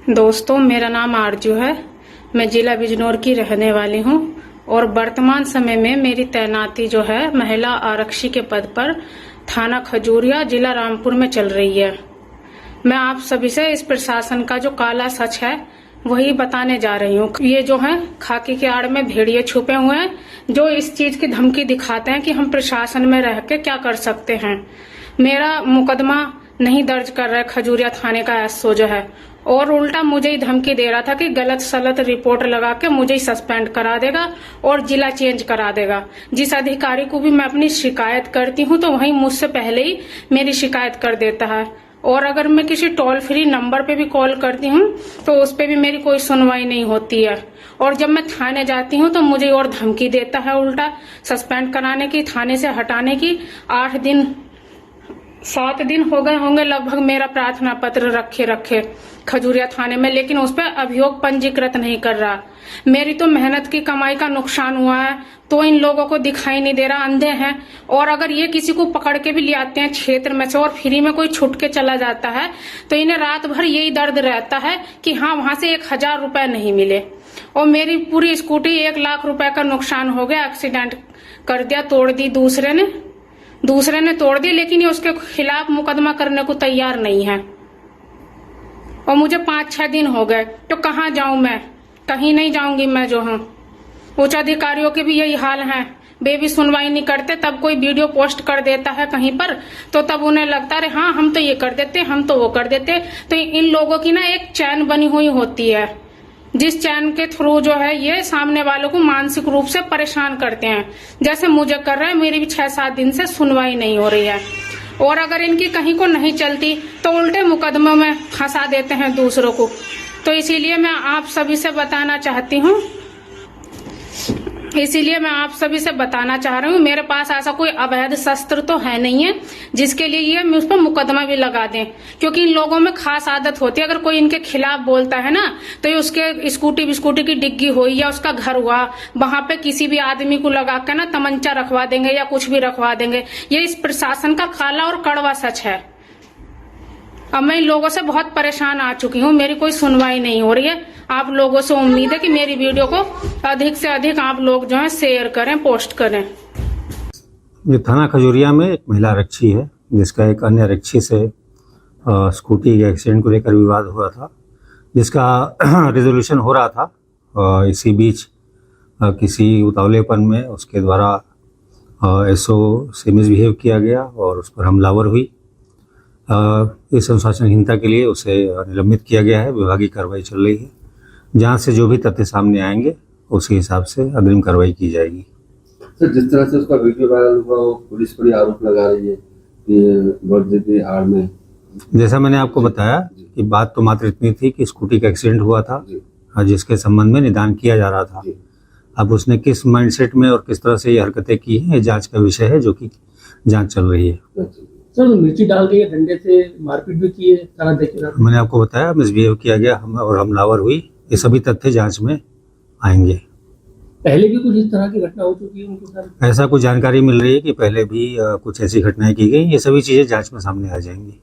दोस्तों, मेरा नाम आरजू है। मैं जिला बिजनौर की रहने वाली हूँ और वर्तमान समय में मेरी तैनाती जो है महिला आरक्षी के पद पर थाना खजूरिया जिला रामपुर में चल रही है। मैं आप सभी से इस प्रशासन का जो काला सच है वही बताने जा रही हूँ। ये जो है खाकी के आड़ में भेड़िए छुपे हुए हैं जो इस चीज की धमकी दिखाते हैं कि हम प्रशासन में रह के क्या कर सकते हैं। मेरा मुकदमा नहीं दर्ज कर रहा है खजूरिया थाने का एसओ जो है, और उल्टा मुझे ही धमकी दे रहा था कि गलत सलत रिपोर्ट लगा के मुझे ही सस्पेंड करा देगा और जिला चेंज करा देगा। जिस अधिकारी को भी मैं अपनी शिकायत करती हूँ तो वही मुझसे पहले ही मेरी शिकायत कर देता है, और अगर मैं किसी टोल फ्री नंबर पे भी कॉल करती हूँ तो उस पे भी मेरी कोई सुनवाई नहीं होती है। और जब मैं थाने जाती हूँ तो मुझे और धमकी देता है उल्टा सस्पेंड कराने की, थाने से हटाने की। 7 दिन हो गए होंगे लगभग मेरा प्रार्थना पत्र रखे खजूरिया थाने में, लेकिन उस पर अभियोग पंजीकृत नहीं कर रहा। मेरी तो मेहनत की कमाई का नुकसान हुआ है तो इन लोगों को दिखाई नहीं दे रहा, अंधे हैं। और अगर ये किसी को पकड़ के भी ले आते हैं क्षेत्र में से और फ्री में कोई छुट के चला जाता है तो इन्हें रात भर यही दर्द रहता है कि हाँ वहां से 1000 रुपए नहीं मिले। और मेरी पूरी स्कूटी 1 लाख रुपए का नुकसान हो गया, एक्सीडेंट कर दिया, तोड़ दी दूसरे ने तोड़ दी, लेकिन ये उसके खिलाफ मुकदमा करने को तैयार नहीं है। और मुझे 5-6 दिन हो गए तो कहाँ जाऊं मैं? कहीं नहीं जाऊंगी मैं जो हूँ। उच्च अधिकारियों के भी यही हाल है, वे भी सुनवाई नहीं करते। तब कोई वीडियो पोस्ट कर देता है कहीं पर तो तब उन्हें लगता है हाँ हम तो ये कर देते, हम तो वो कर देते। तो इन लोगों की ना एक चैन बनी हुई होती है, जिस चैन के थ्रू जो है ये सामने वालों को मानसिक रूप से परेशान करते हैं, जैसे मुझे कर रहे हैं। मेरी भी 6-7 दिन से सुनवाई नहीं हो रही है, और अगर इनकी कहीं को नहीं चलती तो उल्टे मुकदमों में फंसा देते हैं दूसरों को। तो इसीलिए मैं आप सभी से बताना चाह रही हूँ, मेरे पास ऐसा कोई अवैध शस्त्र तो है नहीं है जिसके लिए ये मैं उस पर मुकदमा भी लगा दें, क्योंकि इन लोगों में खास आदत होती है। अगर कोई इनके खिलाफ बोलता है ना तो ये उसके स्कूटी की डिग्गी हुई या उसका घर हुआ वहां पे किसी भी आदमी को लगा कर ना तमंचा रखवा देंगे या कुछ भी रखवा देंगे। ये इस प्रशासन का काला और कड़वा सच है। अब मैं इन लोगों से बहुत परेशान आ चुकी हूँ, मेरी कोई सुनवाई नहीं हो रही है। आप लोगों से उम्मीद है कि मेरी वीडियो को अधिक से अधिक आप लोग जो है शेयर करें, पोस्ट करें। ये थाना खजूरिया में एक महिला आरक्षी है जिसका एक अन्य आरक्षी से स्कूटी के एक्सीडेंट को लेकर विवाद हुआ था, जिसका रिजोल्यूशन हो रहा था। इसी बीच किसी उतावलेपन में उसके द्वारा एसओ से मिसबिहेव किया गया और उस पर हमलावर हुई। इस अनुशासनहीनता के लिए उसे निलंबित किया गया है। विभागीय कार्रवाई चल रही है, जहाँ से जो भी तथ्य सामने आएंगे उसी हिसाब से अग्रिम कार्रवाई की जाएगी। सर, जिस तरह से उसका वीडियो वायरल हुआ, वो पुलिस पर आरोप लगा रही है कि वर्दी की आड़ में। जैसा मैंने आपको बताया कि बात तो मात्र इतनी थी कि स्कूटी का एक्सीडेंट हुआ था जिसके संबंध में निदान किया जा रहा था। अब उसने किस माइंडसेट में और किस तरह से ये हरकतें की हैं, ये जांच का विषय है, जो कि जांच चल रही है। सर, मिर्ची डाल के डंडे से मारपीट भी की है थाना देखिए। मैंने आपको बताया मिसबिहेव किया गया और हमलावर हुई। ये सभी तथ्य जांच में आएंगे। पहले भी कुछ इस तरह की घटना हो चुकी है उनके साथ? ऐसा कुछ जानकारी मिल रही है कि पहले भी कुछ ऐसी घटनाएं की गई। ये सभी चीजें जांच में सामने आ जाएंगी।